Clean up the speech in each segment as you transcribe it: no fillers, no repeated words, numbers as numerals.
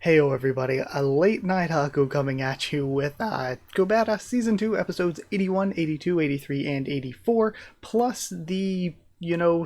Heyo everybody, a late night Haku coming at you with Kubera Season 2 episodes 81, 82, 83, and 84, plus the,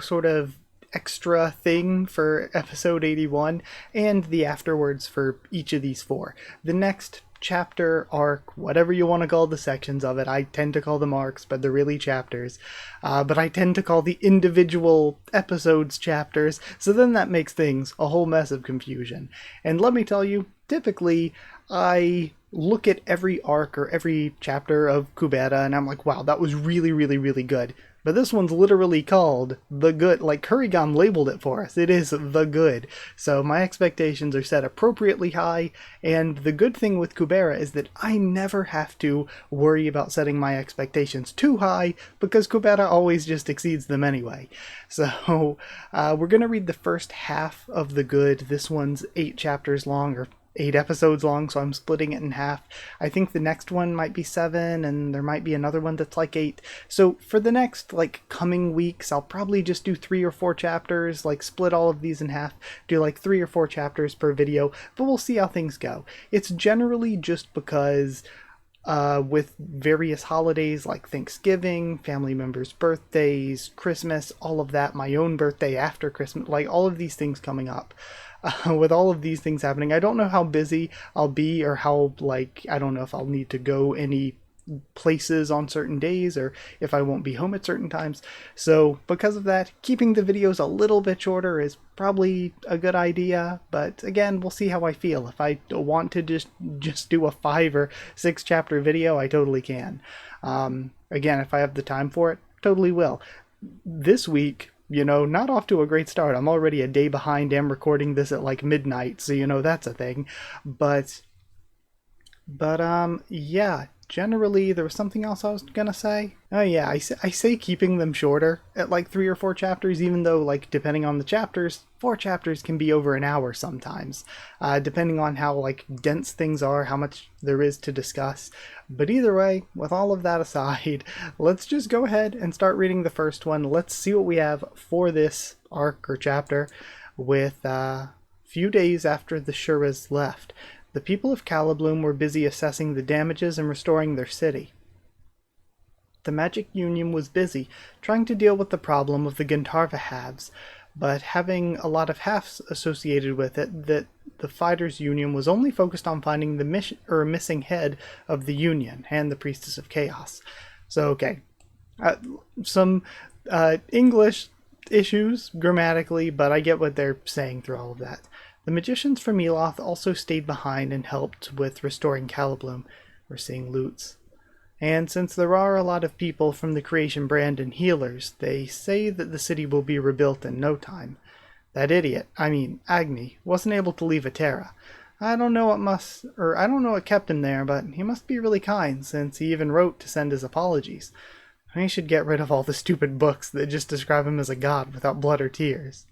sort of extra thing for episode 81, and the afterwards for each of these four. The next chapter, arc, whatever you want to call the sections of it. I tend to call them arcs, but they're really chapters. But I tend to call the individual episodes chapters, so then that makes things a whole mess of confusion. And let me tell you, typically, I look at every arc or every chapter of Kubera and I'm like, wow, that was really, really, really good. But this one's literally called The Good. Like, Kurrigan labeled it for us. It is The Good. So my expectations are set appropriately high, and the good thing with Kubera is that I never have to worry about setting my expectations too high, because Kubera always just exceeds them anyway. So we're going to read the first half of The Good. This one's 8 chapters long, or 8 episodes long, so I'm splitting it in half. I think the next one might be 7, and there might be another one that's like 8. So for the next, coming weeks, I'll probably just do 3 or 4 chapters, split all of these in half, do 3 or 4 chapters per video, but we'll see how things go. It's generally just because with various holidays like Thanksgiving, family members' birthdays, Christmas, all of that, my own birthday after Christmas, all of these things coming up. With all of these things happening, I don't know how busy I'll be, or how, I don't know if I'll need to go any places on certain days, or if I won't be home at certain times. So because of that, keeping the videos a little bit shorter is probably a good idea, but again, we'll see how I feel. If I want to just do a 5 or 6 chapter video, I totally can. Again, if I have the time for it, totally will. This week, not off to a great start. I'm already a day behind. I'm recording this at midnight, so that's a thing. But yeah, generally there was something else I was gonna say. Oh yeah, I say keeping them shorter at 3 or 4 chapters, even though depending on the chapters, 4 chapters can be over an hour sometimes, depending on how dense things are, how much there is to discuss. But either way, with all of that aside, let's just go ahead and start reading the first one. Let's see what we have for this arc or chapter. With few days after the Shuras left, the people of Calibloom were busy assessing the damages and restoring their city. The Magic Union was busy trying to deal with the problem of the Gintarva halves, but having a lot of halves associated with it, that the Fighters Union was only focused on finding the missing head of the Union and the Priestess of Chaos. So, okay, some English issues grammatically, but I get what they're saying through all of that. The magicians from Eloth also stayed behind and helped with restoring Calibloom. We're seeing loots. And since there are a lot of people from the Creation brand and healers, they say that the city will be rebuilt in no time. That idiot, Agni, wasn't able to leave Atera. I don't know what kept him there, but he must be really kind, since he even wrote to send his apologies. He should get rid of all the stupid books that just describe him as a god without blood or tears.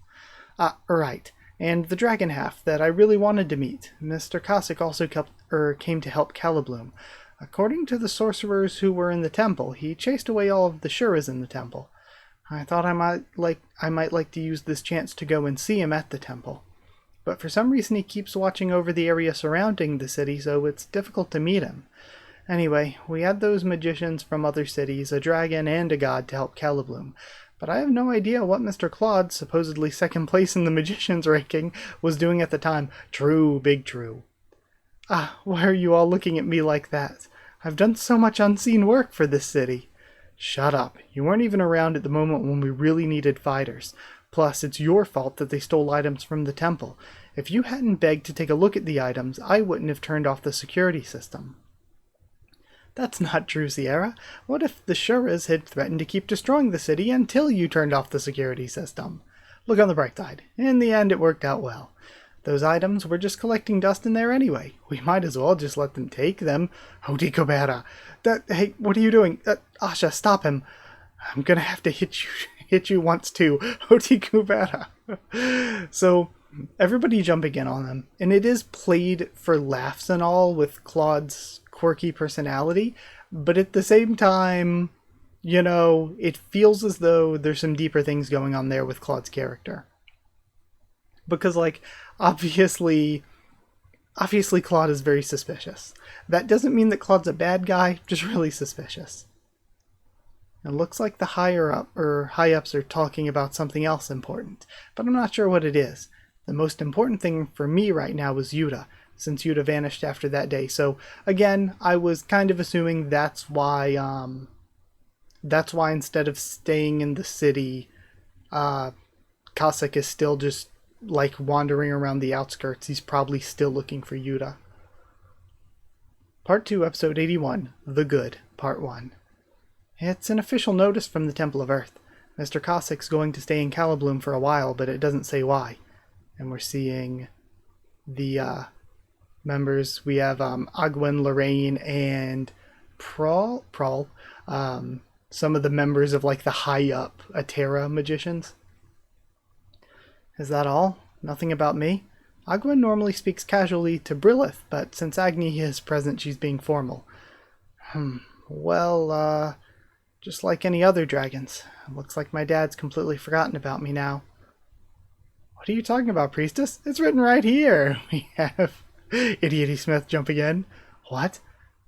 Right. And the dragon half that I really wanted to meet. Mr. Cossack also came to help Calibloom. According to the sorcerers who were in the temple, he chased away all of the Shuras in the temple. I thought I might like to use this chance to go and see him at the temple. But for some reason he keeps watching over the area surrounding the city, so it's difficult to meet him. Anyway, we had those magicians from other cities, a dragon and a god, to help Calibloom. But I have no idea what Mr. Claude, supposedly second place in the magician's ranking, was doing at the time. True, big true. Why are you all looking at me like that? I've done so much unseen work for this city. Shut up. You weren't even around at the moment when we really needed fighters. Plus, it's your fault that they stole items from the temple. If you hadn't begged to take a look at the items, I wouldn't have turned off the security system. That's not true, Sierra. What if the Shuras had threatened to keep destroying the city until you turned off the security system? Look on the bright side. In the end, it worked out well. Those items were just collecting dust in there anyway. We might as well just let them take them. Hoti Kubera. Hey, what are you doing? Asha, stop him. I'm gonna have to hit you once too. Hoti Kubera. So, everybody jumping in on them. And it is played for laughs and all with Claude's quirky personality. But at the same time, it feels as though there's some deeper things going on there with Claude's character. Because, obviously, Obviously, Claude is very suspicious. That doesn't mean that Claude's a bad guy, just really suspicious. It looks like the high-ups are talking about something else important, but I'm not sure what it is. The most important thing for me right now was Yuta, since Yuta vanished after that day. So again, I was kind of assuming that's why instead of staying in the city, Cossack is still just like wandering around the outskirts. He's probably still looking for Yuta. Part 2, Episode 81, The Good, Part 1. It's an official notice from the Temple of Earth. Mr. Cossack's going to stay in Calibloom for a while, but it doesn't say why. And we're seeing the members. We have Agwen, Lorraine, and Prawl. Some of the members of like the high-up Atera magicians. Is that all? Nothing about me? Agwen normally speaks casually to Brilith, but since Agni is present, she's being formal. Well, just like any other dragons. Looks like my dad's completely forgotten about me now. What are you talking about, Priestess? It's written right here. We have Idiot Smith jumping in. What?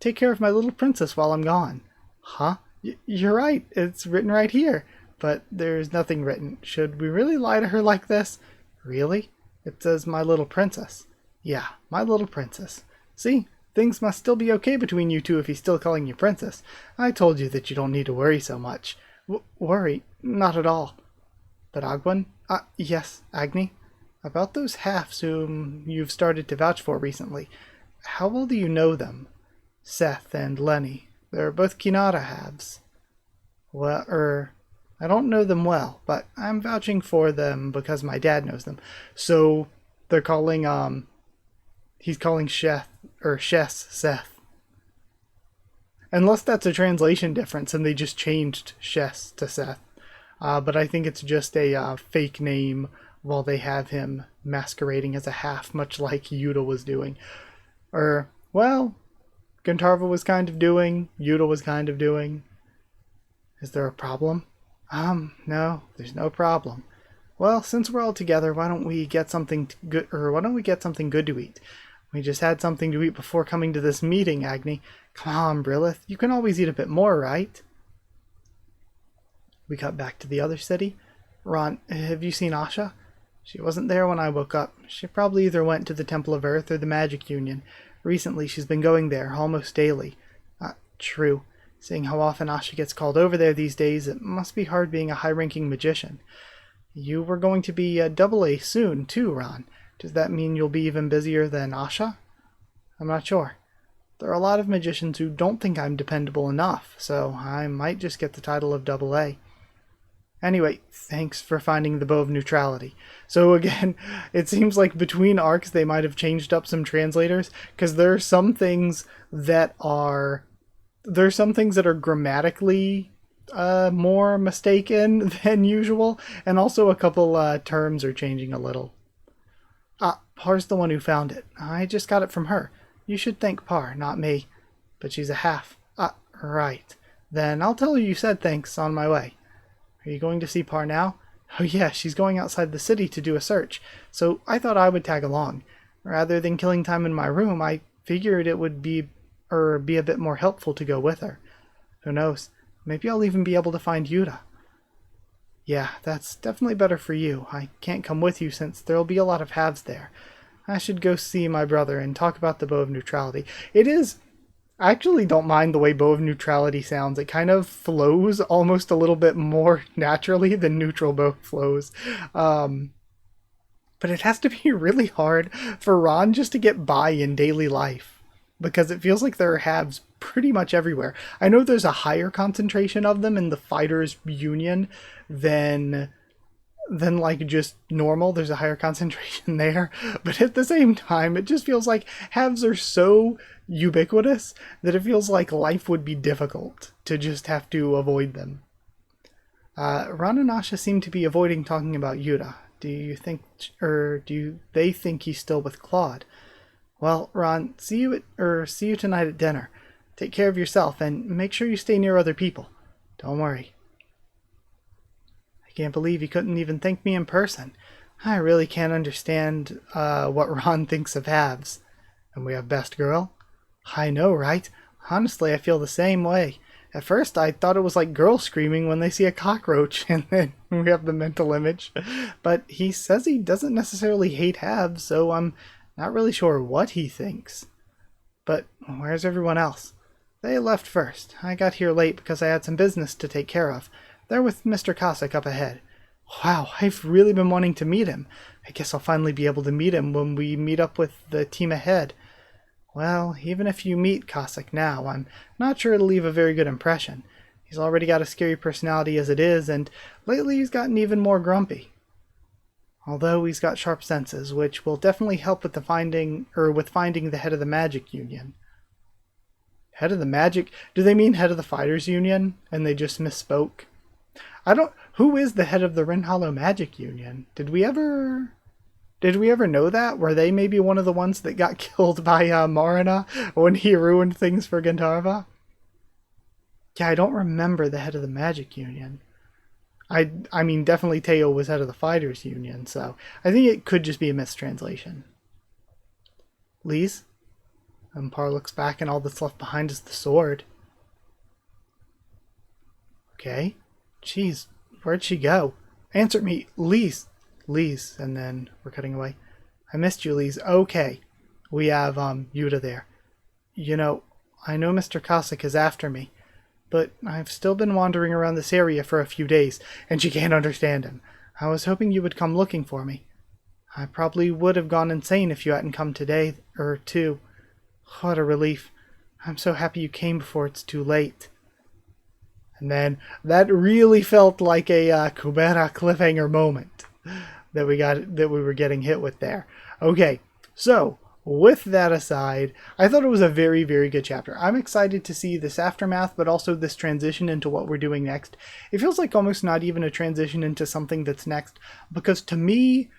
Take care of my little princess while I'm gone. Huh? You're right. It's written right here. But there's nothing written. Should we really lie to her like this? Really? It says my little princess. Yeah, my little princess. See? Things must still be okay between you two if he's still calling you princess. I told you that you don't need to worry so much. Worry? Not at all. But Agwen? Yes, Agni? About those halves whom you've started to vouch for recently. How well do you know them? Seth and Lenny. They're both Kinata halves. Well, I don't know them well, but I'm vouching for them because my dad knows them. So they're calling, he's calling Shess Seth. Unless that's a translation difference and they just changed Shess to Seth. But I think it's just a fake name while they have him masquerading as a half, much like Yuta was doing. Well, Guntarva was kind of doing, Yuta was kind of doing. Is there a problem? No, there's no problem. Well, since we're all together, why don't we get something good to eat? We just had something to eat before coming to this meeting, Agni. Come on, Brilith, you can always eat a bit more, right? We cut back to the other city. Ron, have you seen Asha? She wasn't there when I woke up. She probably either went to the Temple of Earth or the Magic Union. Recently, she's been going there, almost daily. True. Seeing how often Asha gets called over there these days, it must be hard being a high-ranking magician. You were going to be a AA soon, too, Ron. Does that mean you'll be even busier than Asha? I'm not sure. There are a lot of magicians who don't think I'm dependable enough, so I might just get the title of AA. Anyway, thanks for finding the Bow of Neutrality. So again, it seems like between arcs they might have changed up some translators, because there are some things that are grammatically more mistaken than usual, and also a couple terms are changing a little. Par's the one who found it. I just got it from her. You should thank Par, not me. But she's a half. Right. Then I'll tell her you said thanks on my way. Are you going to see Par now? Oh yeah, she's going outside the city to do a search, so I thought I would tag along. Rather than killing time in my room, I figured it would be a bit more helpful to go with her. Who knows? Maybe I'll even be able to find Yuta. Yeah, that's definitely better for you. I can't come with you since there'll be a lot of halves there. I should go see my brother and talk about the Bow of Neutrality. I actually don't mind the way Bow of Neutrality sounds. It kind of flows almost a little bit more naturally than Neutral Bow flows. But it has to be really hard for Ron just to get by in daily life, because it feels like there are halves pretty much everywhere. I know there's a higher concentration of them in the Fighters Union than like just normal. There's a higher concentration there, but at the same time it just feels like halves are so ubiquitous that it feels like life would be difficult to just have to avoid them. Ron and Asha seem to be avoiding talking about Yuta. Do they think he's still with Claude? Well, Ron, see you tonight at dinner. Take care of yourself and make sure you stay near other people. Don't worry. I can't believe he couldn't even thank me in person. I really can't understand what Ron thinks of halves. And we have best girl. I know, right? Honestly, I feel the same way. At first, I thought it was like girls screaming when they see a cockroach, and then we have the mental image. But he says he doesn't necessarily hate halves, so I'm not really sure what he thinks. But where's everyone else? They left first. I got here late because I had some business to take care of. They're with Mr. Cossack up ahead. Wow, I've really been wanting to meet him. I guess I'll finally be able to meet him when we meet up with the team ahead. Well, even if you meet Cossack now, I'm not sure it'll leave a very good impression. He's already got a scary personality as it is, and lately he's gotten even more grumpy. Although he's got sharp senses, which will definitely help with finding the head of the Magic Union. Head of the Magic? Do they mean head of the Fighters Union? And they just misspoke? Who is the head of the Rin Hollow Magic Union? Did we ever know that? Were they maybe one of the ones that got killed by Marina when he ruined things for Gandharva? Yeah, I don't remember the head of the Magic Union. I mean, definitely Teo was head of the Fighters Union, so I think it could just be a mistranslation. Lise? Par looks back and all that's left behind is the sword. Okay. Jeez, where'd she go? Answer me, Lise. Lise, and then we're cutting away. I missed you, Lise. Okay. We have Yuta there. You know, I know Mr. Cossack is after me, but I've still been wandering around this area for a few days, and she can't understand him. I was hoping you would come looking for me. I probably would have gone insane if you hadn't come today, or two. What a relief. I'm so happy you came before it's too late. And then, that really felt like a Kubera cliffhanger moment that we were getting hit with there. Okay, so with that aside, I thought it was a very, very good chapter. I'm excited to see this aftermath, but also this transition into what we're doing next. It feels like almost not even a transition into something that's next, because to me,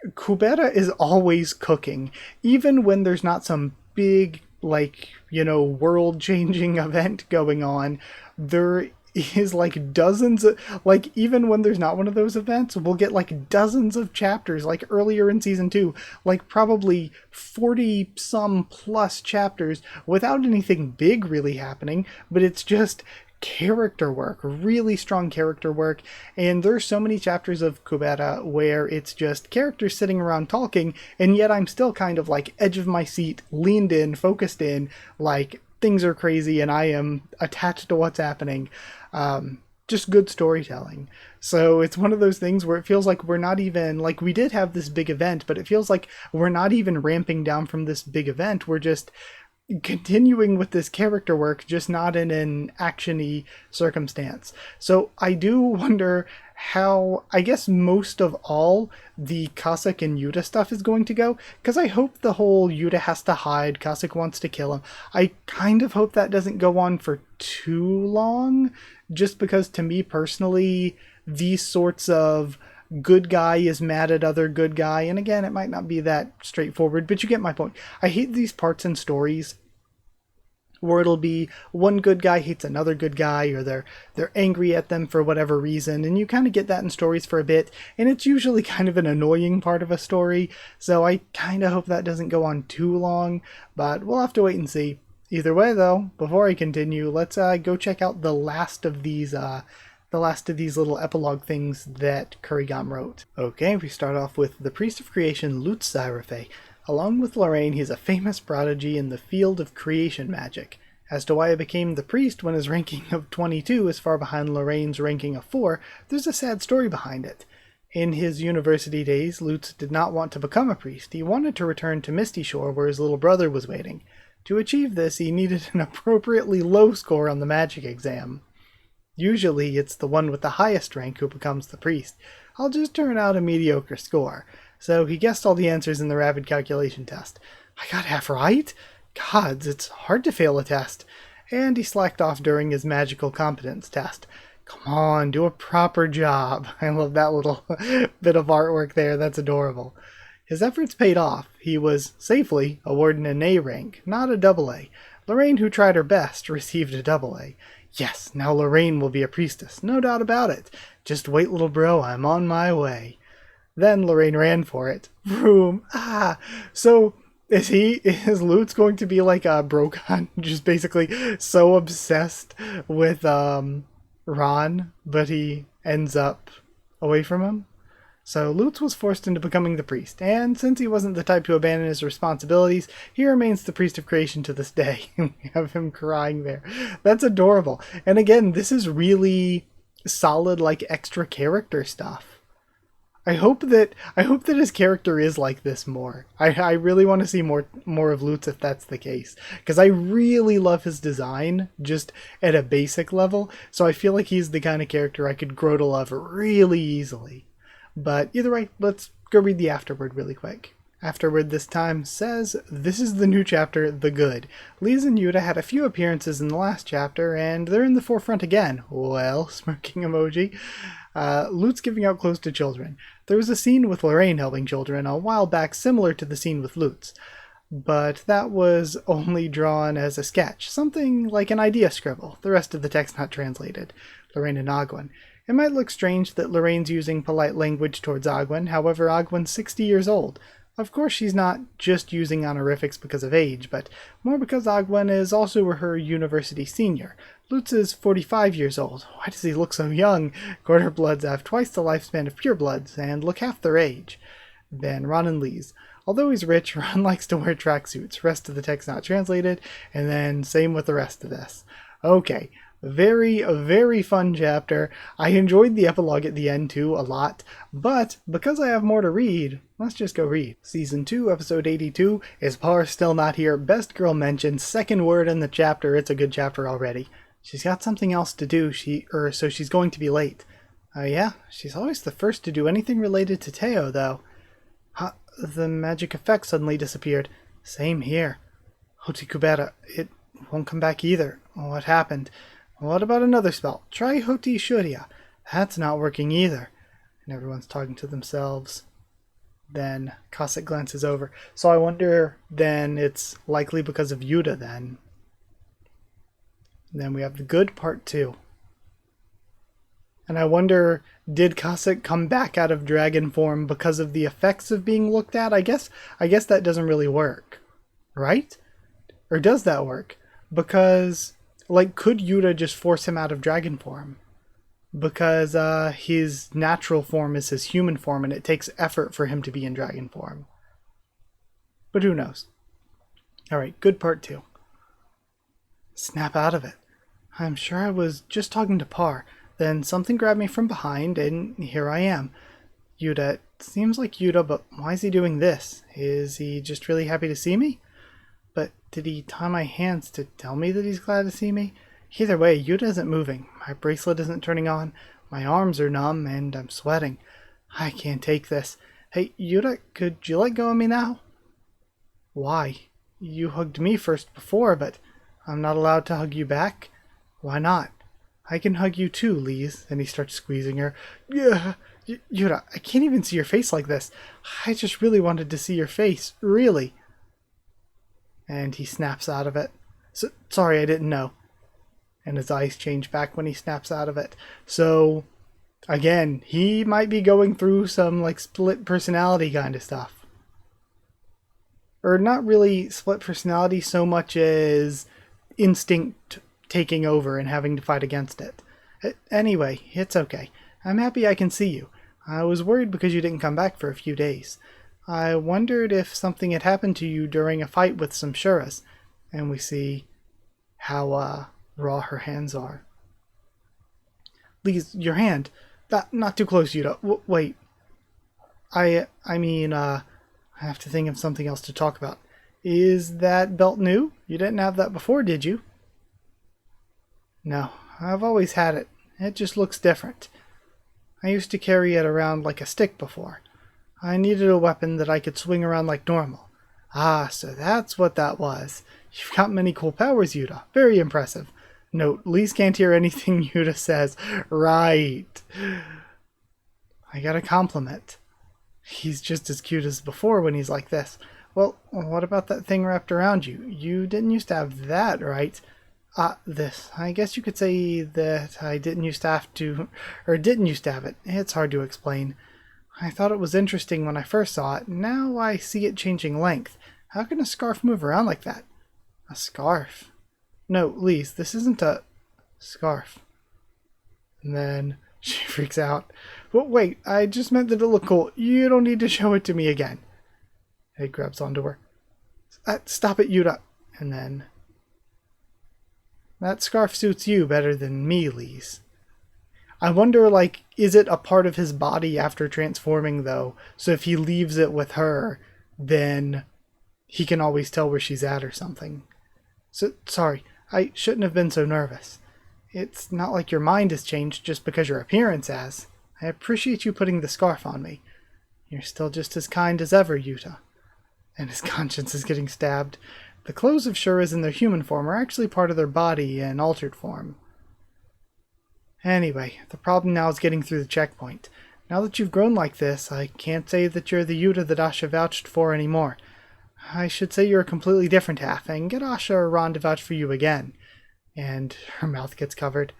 Kubera is always cooking, even when there's not some big, world-changing event going on. There is dozens of, even when there's not one of those events, we'll get dozens of chapters, earlier in season 2, probably 40 some plus chapters without anything big really happening, but it's just character work, really strong character work. And there's so many chapters of Kubera where it's just characters sitting around talking, and yet I'm still kind of edge of my seat, leaned in, focused in, things are crazy and I am attached to what's happening. Just good storytelling. So it's one of those things where it feels like we're not even, we did have this big event, but it feels like we're not even ramping down from this big event. We're just continuing with this character work, just not in an action-y circumstance. So I do wonder how, I guess most of all, the Cossack and Yuta stuff is going to go, because I hope the whole Yuta has to hide, Cossack wants to kill him. I kind of hope that doesn't go on for too long, just because to me personally, these sorts of good guy is mad at other good guy, and again, it might not be that straightforward, but you get my point. I hate these parts in stories where it'll be one good guy hates another good guy, or they're angry at them for whatever reason, and you kind of get that in stories for a bit, and it's usually kind of an annoying part of a story, so I kind of hope that doesn't go on too long, but we'll have to wait and see. Either way though, before I continue, let's go check out the last of these little epilogue things that Kurigam wrote. Okay, we start off with the Priest of Creation, Lutz Zyrafe. Along with Lorraine, he's a famous prodigy in the field of creation magic. As to why he became the priest when his ranking of 22 is far behind Lorraine's ranking of 4, there's a sad story behind it. In his university days, Lutz did not want to become a priest. He wanted to return to Misty Shore where his little brother was waiting. To achieve this, he needed an appropriately low score on the magic exam. Usually, it's the one with the highest rank who becomes the priest. I'll just turn out a mediocre score. So he guessed all the answers in the rapid calculation test. I got half right? Gods, it's hard to fail a test. And he slacked off during his magical competence test. Come on, do a proper job. I love that little bit of artwork there. That's adorable. His efforts paid off. He was safely awarded an A rank, not a double A. Lorraine, who tried her best, received a double A. Yes, now Lorraine will be a priestess, no doubt about it. Just wait, little bro, I'm on my way. Then Lorraine ran for it. Vroom! Ah! So, Is Lutz going to be like a Brokan, just basically so obsessed with Ron, but he ends up away from him? So Lutz was forced into becoming the priest, and since he wasn't the type to abandon his responsibilities, he remains the priest of creation to this day. We have him crying there. That's adorable. And again, this is really solid, like, extra character stuff. I hope that his character is like this more. I really want to see more of Lutz if that's the case, because I really love his design just at a basic level. So I feel like he's the kind of character I could grow to love really easily. But either way, let's go read the afterword really quick. Afterward this time says, "This is the new chapter, The Good. Lise and Yuta had a few appearances in the last chapter, and they're in the forefront again." Well, smirking emoji. Lutz giving out clothes to children. There was a scene with Lorraine helping children a while back similar to the scene with Lutz, but that was only drawn as a sketch, something like an idea scribble, the rest of the text not translated. Lorraine and Aguen. It might look strange that Lorraine's using polite language towards Aguen, however Agwen's 60 years old. Of course she's not just using honorifics because of age, but more because Aguen is also her university senior. Lutz is 45 years old. Why does he look so young? Quarter bloods have twice the lifespan of pure bloods and look half their age. Then Ron and Lise. Although he's rich, Ron likes to wear tracksuits. Rest of the text not translated, and then same with the rest of this. Okay, very, very fun chapter. I enjoyed the epilogue at the end too a lot, but because I have more to read, let's just go read. Season 2, episode 82, Is Par Still Not Here? Best girl mentioned, second word in the chapter. It's a good chapter already. She's got something else to do, so she's going to be late. Yeah, she's always the first to do anything related to Teo, though. The magic effect suddenly disappeared. Same here. Hoti Kubera, it won't come back either. What happened? What about another spell? Try Hoti Shurya. That's not working either. And everyone's talking to themselves. Then Cossack glances over. So I wonder, then it's likely because of Yuta then. And then we have the good part 2. And I wonder, did Cossack come back out of dragon form because of the effects of being looked at? I guess that doesn't really work. Right? Or does that work? Because, like, could Yuta just force him out of dragon form? Because his natural form is his human form, and it takes effort for him to be in dragon form. But who knows? Alright, good part 2. Snap out of it. I'm sure I was just talking to Par. Then something grabbed me from behind, and here I am. Yuta. It seems like Yuta, but why is he doing this? Is he just really happy to see me? But did he tie my hands to tell me that he's glad to see me? Either way, Yuta isn't moving. My bracelet isn't turning on. My arms are numb, and I'm sweating. I can't take this. Hey, Yuta, could you let go of me now? Why? You hugged me first before, but I'm not allowed to hug you back? Why not? I can hug you too, Lise. And he starts squeezing her. Yeah, Yuta, I can't even see your face like this. I just really wanted to see your face. Really. And he snaps out of it. Sorry, I didn't know. And his eyes change back when he snaps out of it. So, again, he might be going through some, like, split personality kind of stuff. Or not really split personality so much as instinct taking over and having to fight against it. Anyway, it's okay. I'm happy I can see you. I was worried because you didn't come back for a few days. I wondered if something had happened to you during a fight with some Shuras. And we see how raw her hands are. Lise, your hand. Not too close, Yuta. Wait. I have to think of something else to talk about. Is that belt new? You didn't have that before, did you? No, I've always had it. It just looks different. I used to carry it around like a stick before. I needed a weapon that I could swing around like normal. Ah, so that's what that was. You've got many cool powers, Yuta. Very impressive. Note, Lise can't hear anything Yuta says. Right. I got a compliment. He's just as cute as before when he's like this. Well, what about that thing wrapped around you? You didn't used to have that, right? This. I guess you could say that I didn't used to have it. It's hard to explain. I thought it was interesting when I first saw it. Now I see it changing length. How can a scarf move around like that? A scarf? No, Lise, this isn't a scarf. And then she freaks out. But wait, I just meant that it looked cool. You don't need to show it to me again. And he grabs onto her. Stop it, Yuta. And then... That scarf suits you better than me, Lise. I wonder, like, is it a part of his body after transforming, though? So if he leaves it with her, then he can always tell where she's at or something. So, sorry, I shouldn't have been so nervous. It's not like your mind has changed just because your appearance has. I appreciate you putting the scarf on me. You're still just as kind as ever, Yuta. And his conscience is getting stabbed. The clothes of Shuras in their human form are actually part of their body in altered form. Anyway, the problem now is getting through the checkpoint. Now that you've grown like this, I can't say that you're the Yuta that Asha vouched for anymore. I should say you're a completely different half, and get Asha or Ron to vouch for you again. And her mouth gets covered.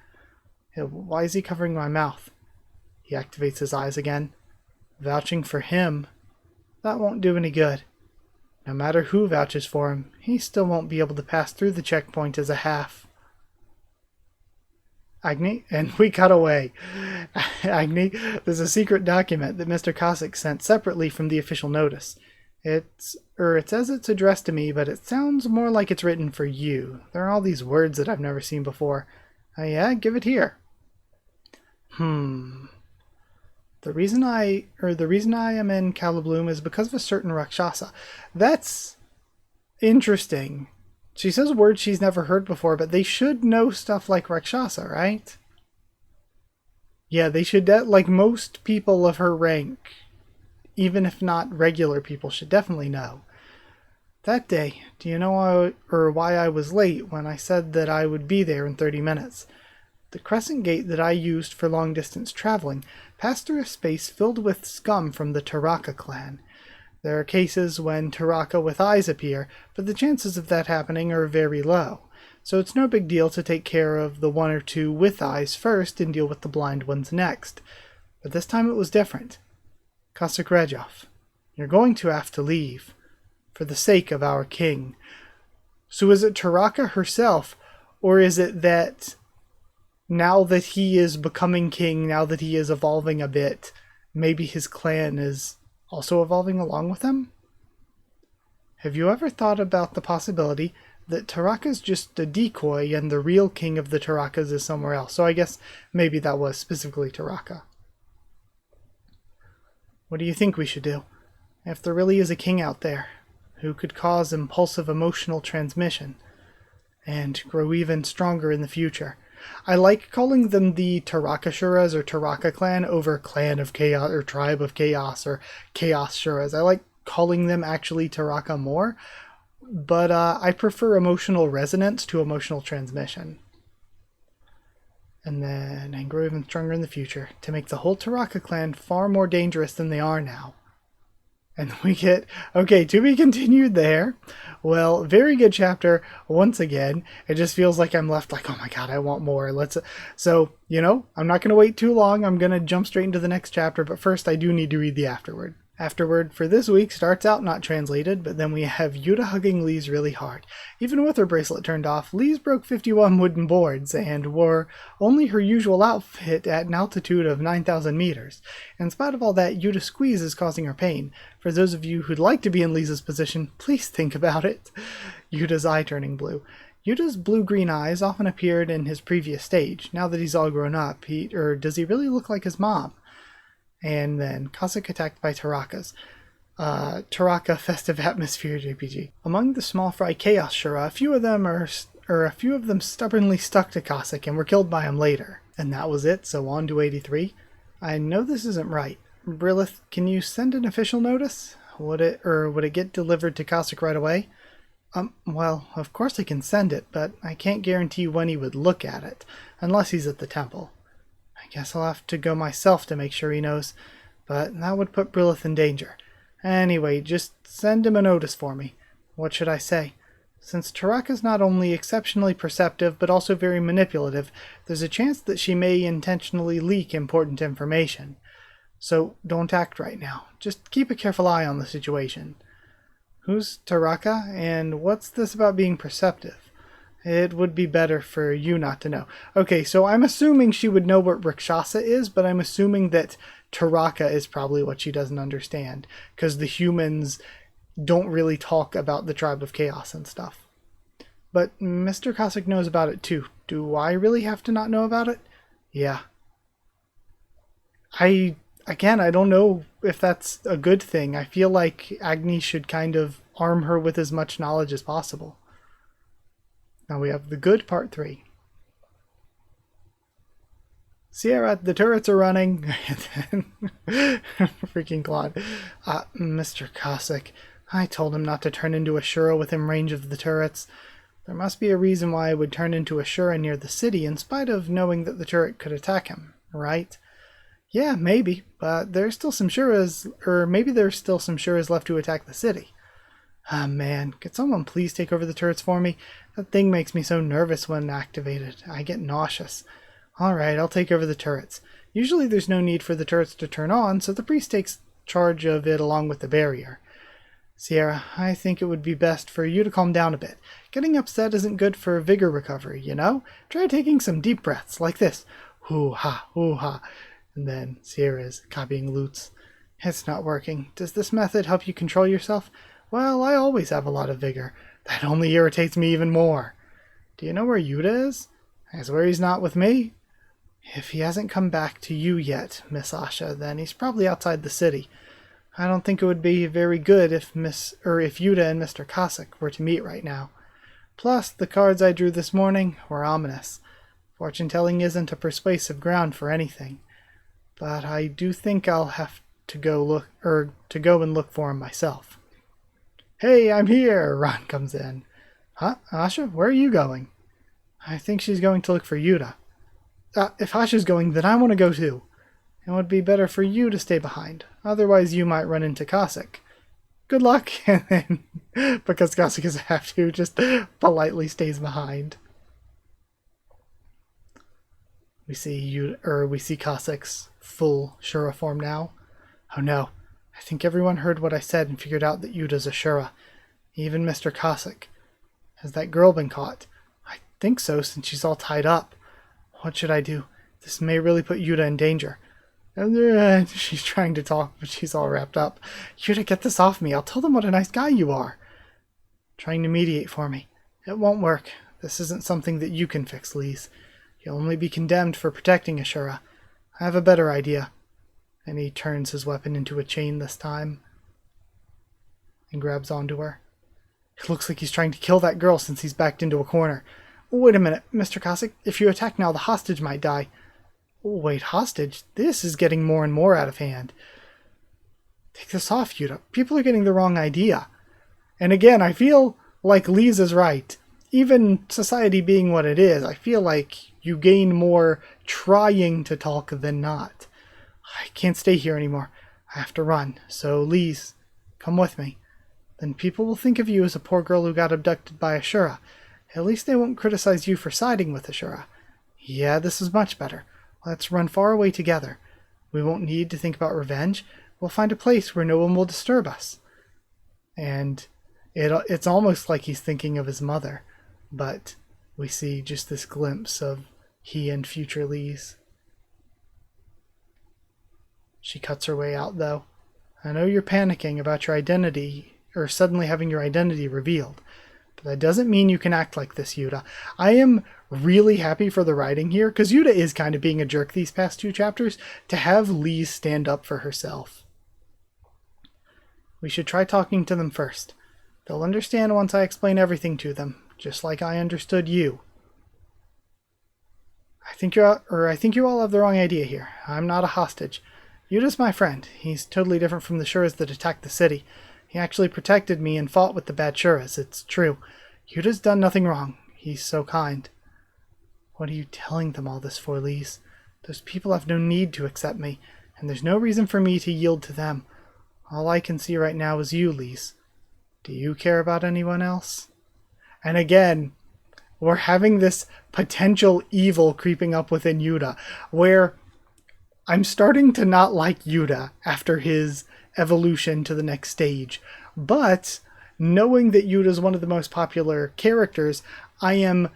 Why is he covering my mouth? He activates his eyes again. Vouching for him? That won't do any good. No matter who vouches for him, he still won't be able to pass through the checkpoint as a half. Agni? And we cut away. Agni, there's a secret document that Mr. Cossack sent separately from the official notice. It says it's addressed to me, but it sounds more like it's written for you. There are all these words that I've never seen before. Yeah, give it here. The reason I am in Calibloom is because of a certain Rakshasa. That's interesting. She says words she's never heard before, but they should know stuff like Rakshasa, right? Yeah, they should, like most people of her rank, even if not regular people, should definitely know. That day, do you know why I was late when I said that I would be there in 30 minutes? The crescent gate that I used for long-distance traveling passed through a space filled with scum from the Taraka clan. There are cases when Taraka with eyes appear, but the chances of that happening are very low, so it's no big deal to take care of the one or two with eyes first and deal with the blind ones next. But this time it was different. Cossack Rejov, you're going to have to leave, for the sake of our king. So is it Taraka herself, or is it that now that he is becoming king, now that he is evolving a bit, maybe his clan is also evolving along with him? Have you ever thought about the possibility that Taraka's just a decoy and the real king of the Tarakas is somewhere else? So I guess maybe that was specifically Taraka. What do you think we should do? If there really is a king out there who could cause impulsive emotional transmission and grow even stronger in the future. I like calling them the Tarakashuras or Taraka clan over Clan of Chaos or Tribe of Chaos or Chaos Shuras. I like calling them actually Taraka more, but I prefer emotional resonance to emotional transmission. And then grow even stronger in the future to make the whole Taraka clan far more dangerous than they are now. And we get, okay, to be continued there. Well, very good chapter once again. It just feels like I'm left like, oh my god, I want more. So, I'm not going to wait too long. I'm going to jump straight into the next chapter, but first I do need to read the afterword. Afterward for this week starts out not translated, but then we have Yuta hugging Lise really hard. Even with her bracelet turned off, Lise broke 51 wooden boards and wore only her usual outfit at an altitude of 9,000 meters. In spite of all that, Yuta's squeeze is causing her pain. For those of you who'd like to be in Lisa's position, please think about it. Yuta's eye turning blue. Yuta's blue-green eyes often appeared in his previous stage. Now that he's all grown up, does he really look like his mom? And then Cossack attacked by Tarakas. Taraka Festive Atmosphere JPG. Among the small fry Chaos Shura, a few of them stubbornly stuck to Cossack and were killed by him later. And that was it, so on to 83. I know this isn't right. Brilith, can you send an official notice? Would it get delivered to Cossack right away? Well, of course I can send it, but I can't guarantee when he would look at it, unless he's at the temple. I guess I'll have to go myself to make sure he knows, but that would put Brilith in danger. Anyway, just send him a notice for me. What should I say? Since Taraka's not only exceptionally perceptive, but also very manipulative, there's a chance that she may intentionally leak important information. So don't act right now. Just keep a careful eye on the situation. Who's Taraka, and what's this about being perceptive? It would be better for you not to know. Okay, so I'm assuming she would know what Rakshasa is, but I'm assuming that Taraka is probably what she doesn't understand, because the humans don't really talk about the Tribe of Chaos and stuff. But Mr. Cossack knows about it too. Do I really have to not know about it? Yeah. I don't know if that's a good thing. I feel like Agni should kind of arm her with as much knowledge as possible. Now we have the good part 3. Sierra, the turrets are running. Freaking Claude. Mr. Cossack, I told him not to turn into a Shura within range of the turrets. There must be a reason why I would turn into a Shura near the city in spite of knowing that the turret could attack him, right? Yeah, maybe, but there's still some Shuras, or maybe there's still some Shuras left to attack the city. Ah, man, could someone please take over the turrets for me? That thing makes me so nervous when activated. I get nauseous. Alright, I'll take over the turrets. Usually there's no need for the turrets to turn on, so the priest takes charge of it along with the barrier. Sierra, I think it would be best for you to calm down a bit. Getting upset isn't good for vigor recovery, you know? Try taking some deep breaths, like this. Hoo-ha, hoo-ha. And then Sierra's copying Lutz. It's not working. Does this method help you control yourself? Well, I always have a lot of vigor. That only irritates me even more. Do you know where Yuta is? I swear he's not with me. If he hasn't come back to you yet, Miss Asha, then he's probably outside the city. I don't think it would be very good if Yuta and Mr. Cossack were to meet right now. Plus, the cards I drew this morning were ominous. Fortune-telling isn't a persuasive ground for anything. But I do think I'll have to go and look for him myself. Hey, I'm here! Ron comes in. Huh? Asha, where are you going? I think she's going to look for Yuta. If Asha's going, then I want to go too. It would be better for you to stay behind. Otherwise you might run into Cossack. Good luck! And then, because Cossack is a have-to, just politely stays behind. We see Cossack's full Shura form now. Oh no, I think everyone heard what I said and figured out that Yuta's a Shura. Even Mr. Cossack. Has that girl been caught? I think so, since she's all tied up. What should I do? This may really put Yuta in danger. She's trying to talk, but she's all wrapped up. Yuta, get this off me. I'll tell them what a nice guy you are. Trying to mediate for me. It won't work. This isn't something that you can fix, Lise. You'll only be condemned for protecting Ashura. I have a better idea. And he turns his weapon into a chain this time. And grabs onto her. It looks like he's trying to kill that girl since he's backed into a corner. Wait a minute, Mr. Cossack. If you attack now, the hostage might die. Wait, hostage? This is getting more and more out of hand. Take this off, Yuta. People are getting the wrong idea. And again, I feel like Lise is right. Even society being what it is, I feel like you gain more trying to talk than not. I can't stay here anymore. I have to run. So, Lise, come with me. Then people will think of you as a poor girl who got abducted by Ashura. At least they won't criticize you for siding with Ashura. Yeah, this is much better. Let's run far away together. We won't need to think about revenge. We'll find a place where no one will disturb us. And it's almost like he's thinking of his mother. But we see just this glimpse of he and future Lise. She cuts her way out, though. I know you're panicking about your identity, or suddenly having your identity revealed. But that doesn't mean you can act like this, Yuta. I am really happy for the writing here, because Yuta is kind of being a jerk these past 2 chapters, to have Lise stand up for herself. We should try talking to them first. They'll understand once I explain everything to them, just like I understood you. I think you all have the wrong idea here. I'm not a hostage. Yuta's my friend. He's totally different from the Shuras that attacked the city. He actually protected me and fought with the bad Shuras. It's true. Yuta's done nothing wrong. He's so kind. What are you telling them all this for, Lise? Those people have no need to accept me, and there's no reason for me to yield to them. All I can see right now is you, Lise. Do you care about anyone else? And again, we're having this potential evil creeping up within Yuta, where I'm starting to not like Yuta after his evolution to the next stage. But knowing that Yuta's one of the most popular characters, I am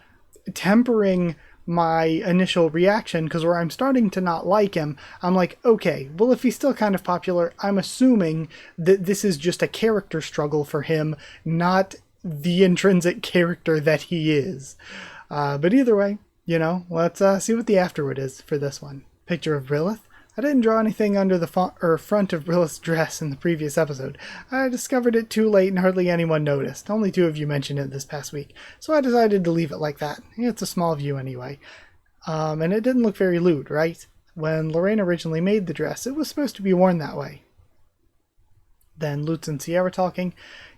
tempering my initial reaction, because where I'm starting to not like him, I'm like, okay, well, if he's still kind of popular, I'm assuming that this is just a character struggle for him, not the intrinsic character that he is. But either way, you know, let's see what the afterword is for this one. Picture of Brilith. I didn't draw anything under the front of Brilith's dress in the previous episode. I discovered it too late and hardly anyone noticed. Only 2 of you mentioned it this past week, so I decided to leave it like that. It's a small view anyway. And it didn't look very lewd, right? When Lorraine originally made the dress, it was supposed to be worn that way. Then Lutz and Sierra talking.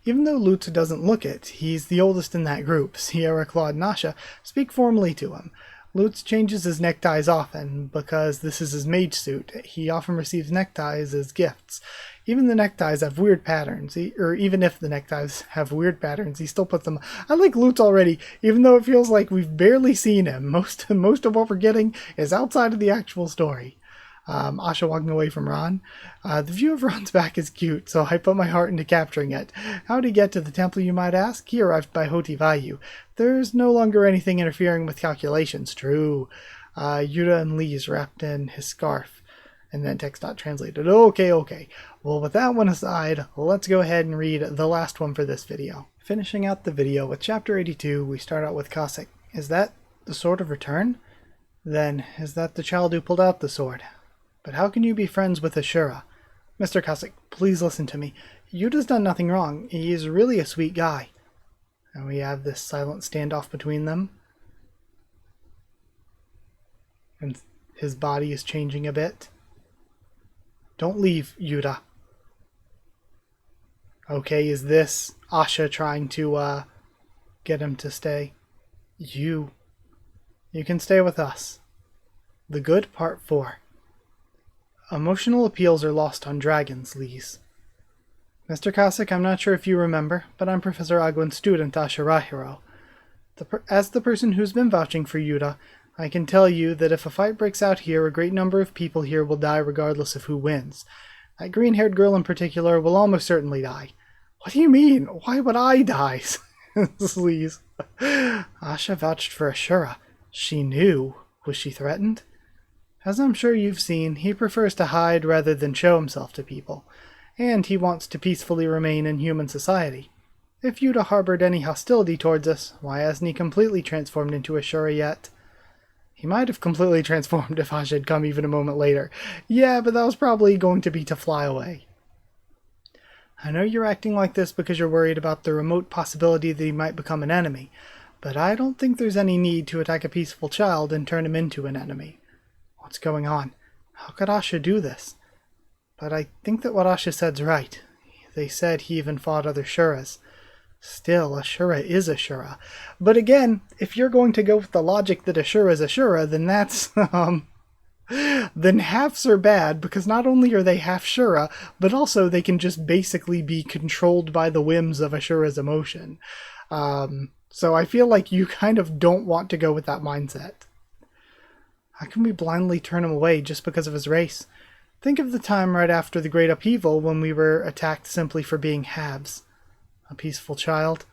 Even though Lutz doesn't look it, he's the oldest in that group. Sierra, Claude, and Asha speak formally to him. Lutz changes his neckties often, because this is his mage suit. He often receives neckties as gifts. Even the neckties have weird patterns, or even if the neckties have weird patterns, he still puts them. I like Lutz already, even though it feels like we've barely seen him. Most of what we're getting is outside of the actual story. Asha walking away from Ron. The view of Ron's back is cute, so I put my heart into capturing it. How'd he get to the temple, you might ask? He arrived by Hoti Vayu. There's no longer anything interfering with calculations, true. Yuta and Lee's wrapped in his scarf. And then text not translated. Okay. Well, with that one aside, let's go ahead and read the last one for this video. Finishing out the video with chapter 82, we start out with Cossack. Is that the Sword of Return? Then, is that the child who pulled out the sword? But how can you be friends with Ashura? Mr. Cossack, please listen to me. Yuta's done nothing wrong. He's really a sweet guy. And we have this silent standoff between them. And his body is changing a bit. Don't leave, Yuta. Okay, is this Asha trying to get him to stay? You can stay with us. The Good, Part 4. Emotional appeals are lost on dragons, Lise. Mr. Cossack, I'm not sure if you remember, but I'm Professor Agwen's student, Ashirahiro. As the person who's been vouching for Yuta, I can tell you that if a fight breaks out here, a great number of people here will die regardless of who wins. That green-haired girl in particular will almost certainly die. What do you mean? Why would I die? Lise. Asha vouched for Ashura. She knew. Was she threatened? As I'm sure you've seen, he prefers to hide rather than show himself to people, and he wants to peacefully remain in human society. If Yuta harbored any hostility towards us, why hasn't he completely transformed into Ashura yet? He might have completely transformed if Asha had come even a moment later. Yeah, but that was probably going to be to fly away. I know you're acting like this because you're worried about the remote possibility that he might become an enemy, but I don't think there's any need to attack a peaceful child and turn him into an enemy. What's going on? How could Asha do this? But I think that what Asha said's right. They said he even fought other Shuras. Still, Ashura is Ashura. But again, if you're going to go with the logic that Ashura is Ashura, then that's, then halves are bad, because not only are they half Shura, but also they can just basically be controlled by the whims of Ashura's emotion. So I feel like you kind of don't want to go with that mindset. How can we blindly turn him away just because of his race? Think of the time right after the Great Upheaval when we were attacked simply for being halves. A peaceful child.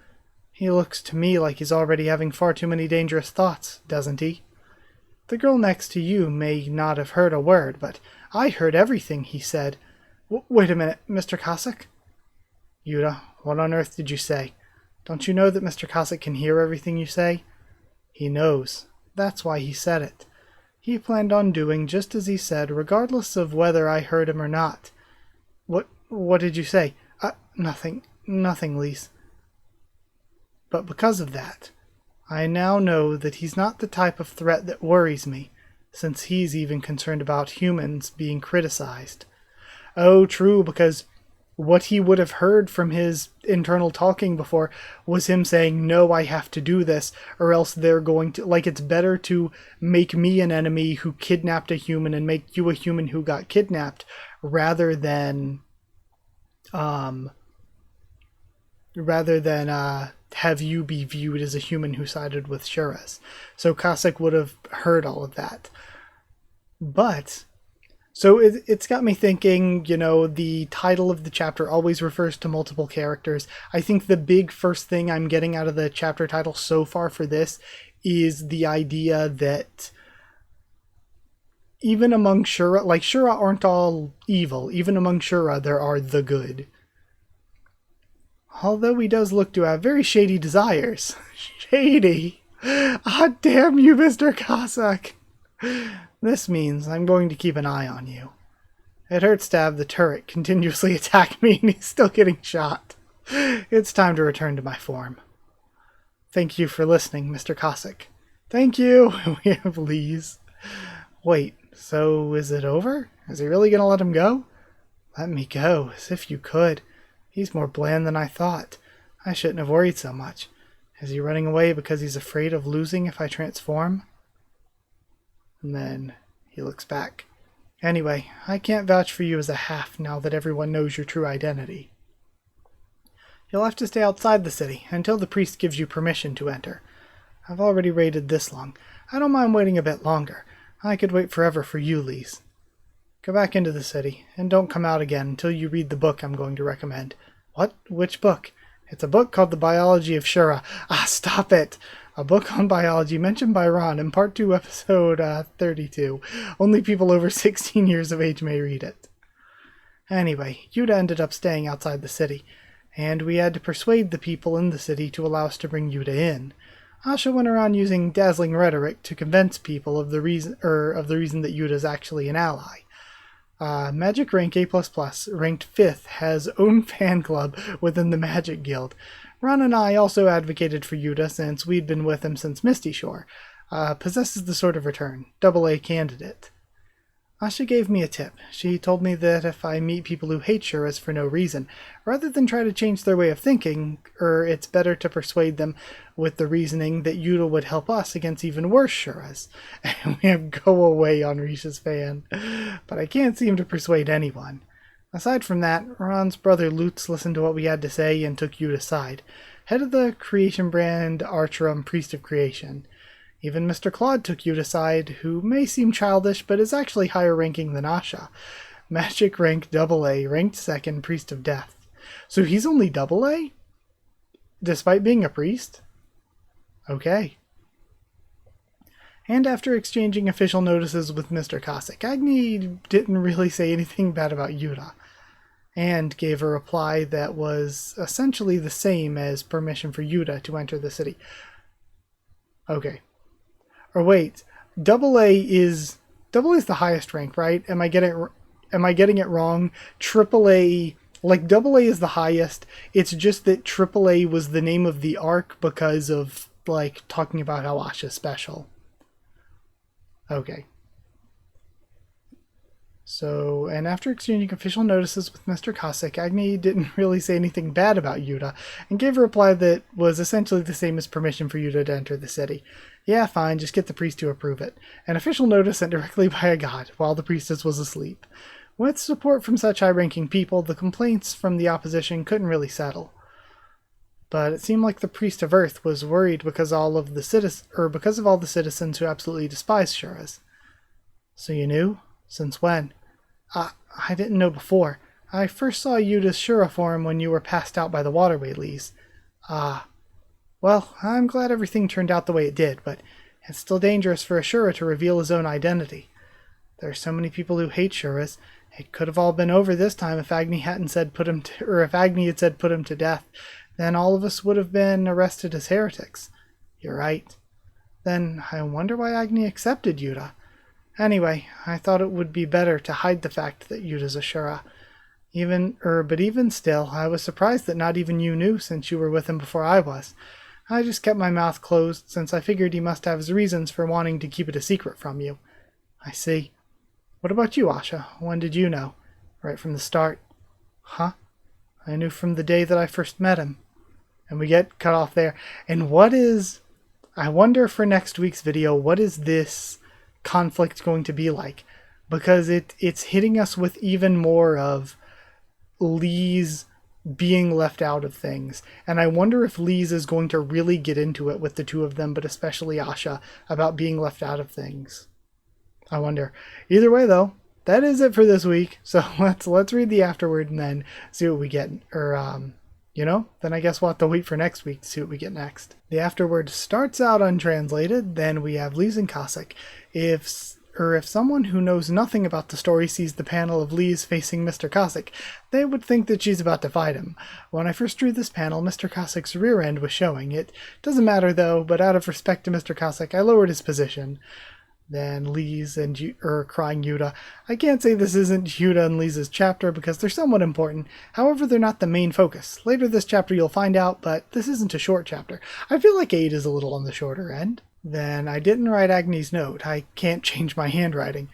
He looks to me like he's already having far too many dangerous thoughts, doesn't he? The girl next to you may not have heard a word, but I heard everything he said. Wait a minute, Mr. Cossack? Yuta, what on earth did you say? Don't you know that Mr. Cossack can hear everything you say? He knows. That's why he said it. He planned on doing just as he said, regardless of whether I heard him or not. What did you say? Nothing, Lise. But because of that, I now know that he's not the type of threat that worries me, since he's even concerned about humans being criticized. Oh, true, because what he would have heard from his internal talking before was him saying, no, I have to do this, or else they're going to, like, it's better to make me an enemy who kidnapped a human and make you a human who got kidnapped, rather than have you be viewed as a human who sided with Shuras. So Cossack would have heard all of that. But So it's got me thinking, the title of the chapter always refers to multiple characters. I think the big first thing I'm getting out of the chapter title so far for this is the idea that even among Shura, like Shura aren't all evil. Even among Shura, there are the good. Although he does look to have very shady desires. Shady! Ah, damn you, Mr. Cossack! This means I'm going to keep an eye on you. It hurts to have the turret continuously attack me and he's still getting shot. It's time to return to my form. Thank you for listening, Mr. Cossack. Thank you! We have Lee's. Wait, so is it over? Is he really gonna let him go? Let me go, as if you could. He's more bland than I thought. I shouldn't have worried so much. Is he running away because he's afraid of losing if I transform? And then he looks back. Anyway, I can't vouch for you as a half now that everyone knows your true identity. You'll have to stay outside the city until the priest gives you permission to enter. I've already waited this long. I don't mind waiting a bit longer. I could wait forever for you, Lise. Go back into the city, and don't come out again until you read the book I'm going to recommend. What? Which book? It's a book called The Biology of Shura. Ah, stop it! A book on biology mentioned by Ron in Part 2, Episode 32. Only people over 16 years of age may read it. Anyway, Yuta ended up staying outside the city, and we had to persuade the people in the city to allow us to bring Yuta in. Asha went around using dazzling rhetoric to convince people of the reason that Yuta is actually an ally. Magic rank A++, ranked 5th, has own fan club within the Magic Guild. Ron and I also advocated for Yuta since we'd been with him since Misty Shore. Possesses the Sword of Return, AA candidate. Asha gave me a tip. She told me that if I meet people who hate Shuras for no reason, rather than try to change their way of thinking, it's better to persuade them with the reasoning that Yuta would help us against even worse Shuras. And we have Go Away on Risha's fan. But I can't seem to persuade anyone. Aside from that, Ron's brother Lutz listened to what we had to say and took Yuta's side. Head of the creation brand Archerum, Priest of Creation. Even Mr. Claude took Yuta's side, who may seem childish, but is actually higher ranking than Asha. Magic rank AA, ranked 2nd, Priest of Death. So he's only AA? Despite being a priest? Okay. And after exchanging official notices with Mr. Cossack, Agni didn't really say anything bad about Yuta, and gave a reply that was essentially the same as permission for Yuta to enter the city. Okay. Or wait, AA is the highest rank, right? Am I getting it wrong? AAA, like AA is the highest. It's just that AAA was the name of the arc because of like talking about how Asha's special. Okay. So, and after exchanging official notices with Mr. Cossack, Agni didn't really say anything bad about Yuta, and gave a reply that was essentially the same as permission for Yuta to enter the city. Yeah, fine, just get the priest to approve it. An official notice sent directly by a god, while the priestess was asleep. With support from such high-ranking people, the complaints from the opposition couldn't really settle. But it seemed like the priest of Earth was worried because of all the citizens who absolutely despise Shuras. So you knew? Since when? I didn't know before. I first saw Yuta's Shura form when you were passed out by the waterway lees. Well, I'm glad everything turned out the way it did, but it's still dangerous for a Shura to reveal his own identity. There are so many people who hate Shuras. It could have all been over this time if Agni hadn't said if Agni had said put him to death. Then all of us would have been arrested as heretics. You're right. Then I wonder why Agni accepted Yuta. Anyway, I thought it would be better to hide the fact that Yuta's a Shura. But even still, I was surprised that not even you knew since you were with him before I was. I just kept my mouth closed since I figured he must have his reasons for wanting to keep it a secret from you. I see. What about you, Asha? When did you know? Right from the start. Huh? I knew from the day that I first met him. And we get cut off there. And I wonder for next week's video, what is this conflict going to be like? Because it's hitting us with even more of Lise being left out of things. And I wonder if Lise is going to really get into it with the two of them, but especially Asha, about being left out of things. I wonder. Either way, though, that is it for this week. So let's read the afterword and then see what we get. Or then I guess we'll have to wait for next week to see what we get next. The afterword starts out untranslated. Then we have Lise and Cossack. If someone who knows nothing about the story sees the panel of Lise facing Mr. Cossack, they would think that she's about to fight him. When I first drew this panel, Mr. Cossack's rear end was showing. It doesn't matter though, but out of respect to Mr. Cossack, I lowered his position. Then Lise and crying Yuta. I can't say this isn't Yuta and Lise's chapter because they're somewhat important. However, they're not the main focus. Later this chapter you'll find out, but this isn't a short chapter. I feel like 8 is a little on the shorter end. Then I didn't write Agni's note. I can't change my handwriting.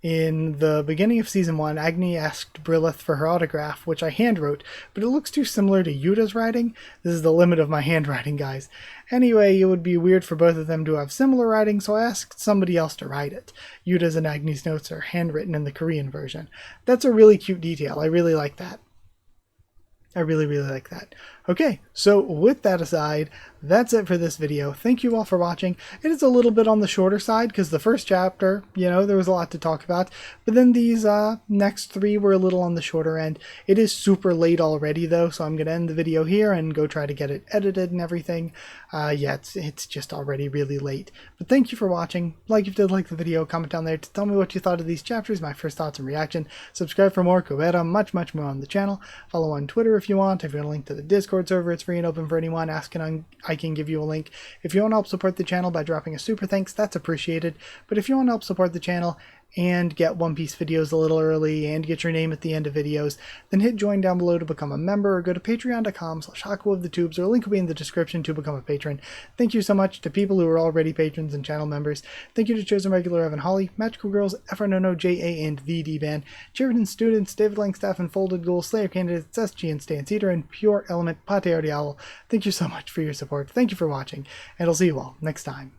In the beginning of Season 1, Agni asked Brilith for her autograph, which I handwrote, but it looks too similar to Yuta's writing. This is the limit of my handwriting, guys. Anyway, it would be weird for both of them to have similar writing, so I asked somebody else to write it. Yuta's and Agni's notes are handwritten in the Korean version. That's a really cute detail. I really like that. I really, really like that. Okay, so with that aside, that's it for this video. Thank you all for watching. It is a little bit on the shorter side because the first chapter, there was a lot to talk about. But then these next 3 were a little on the shorter end. It is super late already though, so I'm going to end the video here and go try to get it edited and everything. It's just already really late. But thank you for watching. Like if you did like the video, comment down there to tell me what you thought of these chapters, my first thoughts and reaction. Subscribe for more Kubera, much more on the channel. Follow on Twitter if you want. If you want a link to the Discord server, it's free and open for anyone. I can give you a link. If you want to help support the channel by dropping a super thanks, that's appreciated. But if you want to help support the channel and get One Piece videos a little early and get your name at the end of videos, then hit join down below to become a member or go to patreon.com/Haku of the Tubes, or a link will be in the description to become a patron. Thank you so much to people who are already patrons and channel members. Thank you to Chosen Regular Evan Holly, Magical Girls, FRNono, JA, and VD Ban, Sheridan Students, David Langstaff, and Folded Ghoul, Slayer Candidates, SG and Stan Cedar, and Pure Element Pate Owl. Thank you so much for your support. Thank you for watching, and I'll see you all next time.